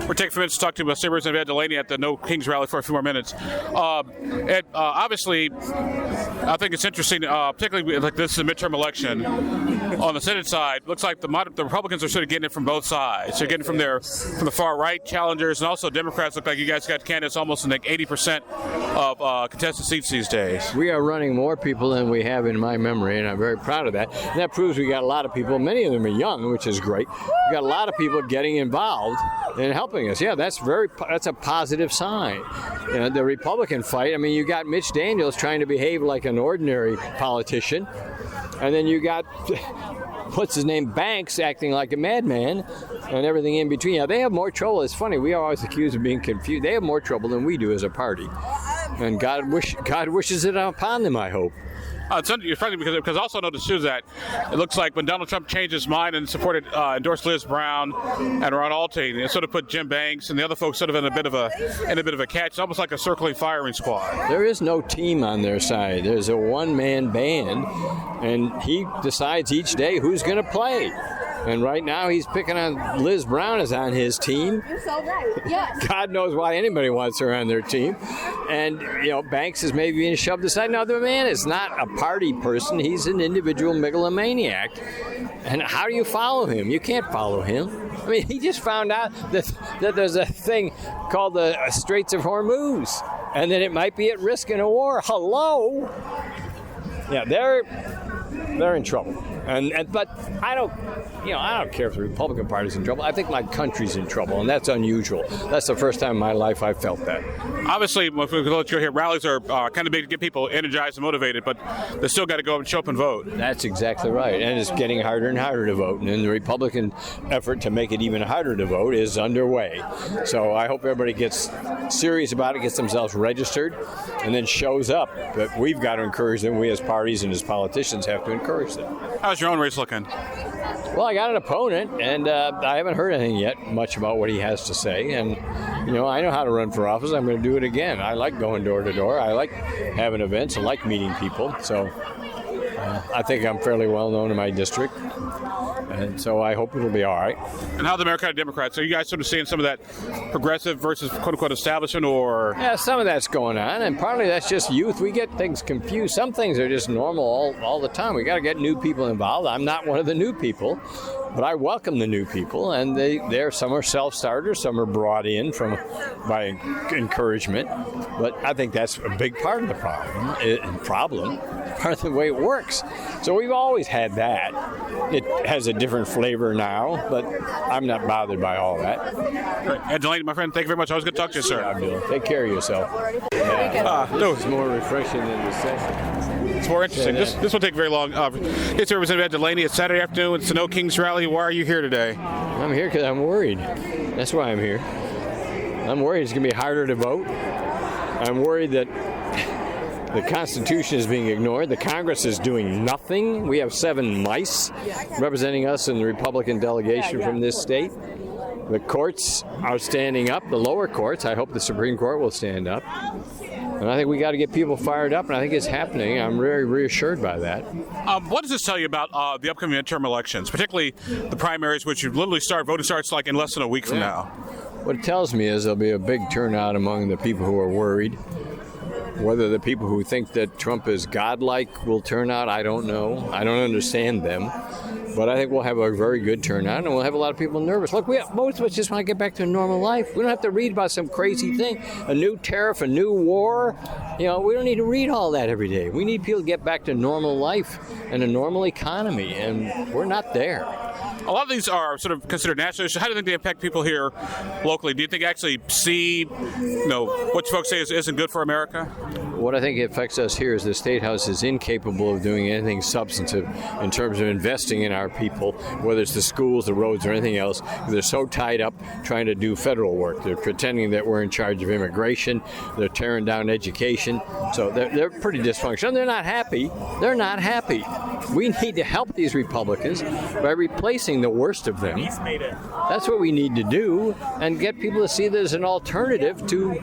We're taking a few minutes to talk to State Representative DeLaney at the No Kings rally for a few more minutes. Obviously, I think it's interesting, particularly like this is a midterm election. On the Senate side, looks like the Republicans are sort of getting it from both sides. They're getting from the far right challengers, and also Democrats look like you guys got candidates almost in like 80% of contested seats these days. We are running more people than we have in my memory, and I'm very proud of that. And that proves we got a lot of people. Many of them are young, which is great. We got a lot of people getting involved and helping us. Yeah, that's a positive sign. You know, the Republican fight, I mean, you got Mitch Daniels trying to behave like an ordinary politician, and then you got what's his name, Banks, acting like a madman, and everything in between. Now, they have more trouble. It's funny, we are always accused of being confused. They have more trouble than we do as a party, and God wishes it upon them, I hope. It's funny because I also noticed too that it looks like when Donald Trump changed his mind and endorsed Liz Brown and Ron Alting, it sort of put Jim Banks and the other folks sort of in a bit of a catch. It's almost like a circling firing squad. There is no team on their side. There's a one-man band, and he decides each day who's going to play. And right now he's picking on Liz Brown is on his team. You're so right. Yes. God knows why anybody wants her on their team. And, you know, Banks is maybe being shoved aside. Now, the man is not a party person. He's an individual megalomaniac. And how do you follow him? You can't follow him. I mean, he just found out that there's a thing called the Straits of Hormuz, and that it might be at risk in a war. Hello? Yeah, they're in trouble. But I don't care if the Republican Party's in trouble. I think my country's in trouble, and that's unusual. That's the first time in my life I've felt that. Obviously, if we let you hear, rallies are kind of big to get people energized and motivated, but they still got to go up and show up and vote. That's exactly right, and it's getting harder and harder to vote, and the Republican effort to make it even harder to vote is underway. So I hope everybody gets serious about it, gets themselves registered, and then shows up. But we've got to encourage them. We as parties and as politicians have to encourage them. How's your own race looking? Well, I got an opponent, and I haven't heard anything yet much about what he has to say. And, you know, I know how to run for office. I'm going to do it again. I like going door to door. I like having events. I like meeting people. So I think I'm fairly well known in my district. And so I hope it'll be all right. And how are the Democratic Democrats? Are you guys sort of seeing some of that progressive versus quote-unquote establishment, or? Yeah, some of that's going on, and partly that's just youth. We get things confused. Some things are just normal all the time. We got to get new people involved. I'm not one of the new people, but I welcome the new people, and some are self-starters, some are brought in by encouragement. But I think that's a big part of the problem. Part of the way it works. So we've always had that. It has a different flavor now, but I'm not bothered by all that. Great. And DeLaney, my friend, thank you very much. Always good to talk to you, sir. Abdul. Take care of yourself. This is more refreshing than the session. It's more interesting. This won't take very long. It's Representative DeLaney. It's Saturday afternoon. It's the No Kings rally. Why are you here today? I'm here because I'm worried. That's why I'm here. I'm worried it's going to be harder to vote. I'm worried that the Constitution is being ignored. The Congress is doing nothing. We have 7 mice representing us in the Republican delegation from this state. The courts are standing up, the lower courts. I hope the Supreme Court will stand up. And I think we got to get people fired up, and I think it's happening. I'm very reassured by that. What does this tell you about the upcoming midterm elections, particularly the primaries, which you literally voting starts like in less than a week from now? What it tells me is there'll be a big turnout among the people who are worried. Whether the people who think that Trump is godlike will turn out, I don't know. I don't understand them. But I think we'll have a very good turnout, and we'll have a lot of people nervous. Look, most of us just want to get back to a normal life. We don't have to read about some crazy thing, a new tariff, a new war. You know, we don't need to read all that every day. We need people to get back to normal life and a normal economy, and we're not there. A lot of these are sort of considered national issues. How do you think they impact people here locally? Do you think actually see, what folks say isn't good for America? What I think affects us here is the State House is incapable of doing anything substantive in terms of investing in our people, whether it's the schools, the roads, or anything else. They're so tied up trying to do federal work. They're pretending that we're in charge of immigration. They're tearing down education. So they're pretty dysfunctional. They're not happy. They're not happy. We need to help these Republicans by replacing the worst of them. That's what we need to do, and get people to see there's an alternative to